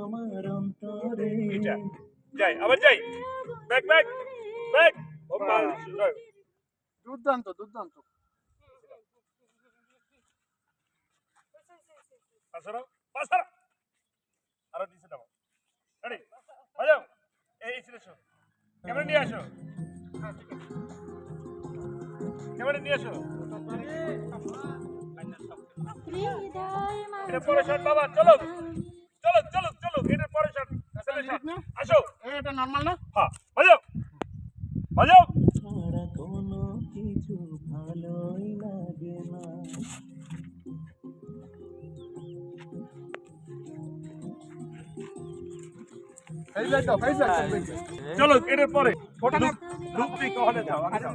আমার অন্তরে যাই আবার যাই ব্যাক ব্যাক ব্যাক দুর্দান্ত দুর্দান্ত পাসারা পাসারা আরো দিছে দাও রেডি বাজাও এই সিলেকশন ক্যামেরা নিয়ে আসো ক্যামেরা নিয়ে আসো এটা পরে শট বাবা চলো চলো চলো চলো এটা পরে শট আসো এটা নরমাল না হ্যাঁ বাজাও বাজাও ছাড়া কোনো কিছু ভালোই লাগে না চলো এটার পরে ফটো লুক দিকে ওখানে যাও আগে যাও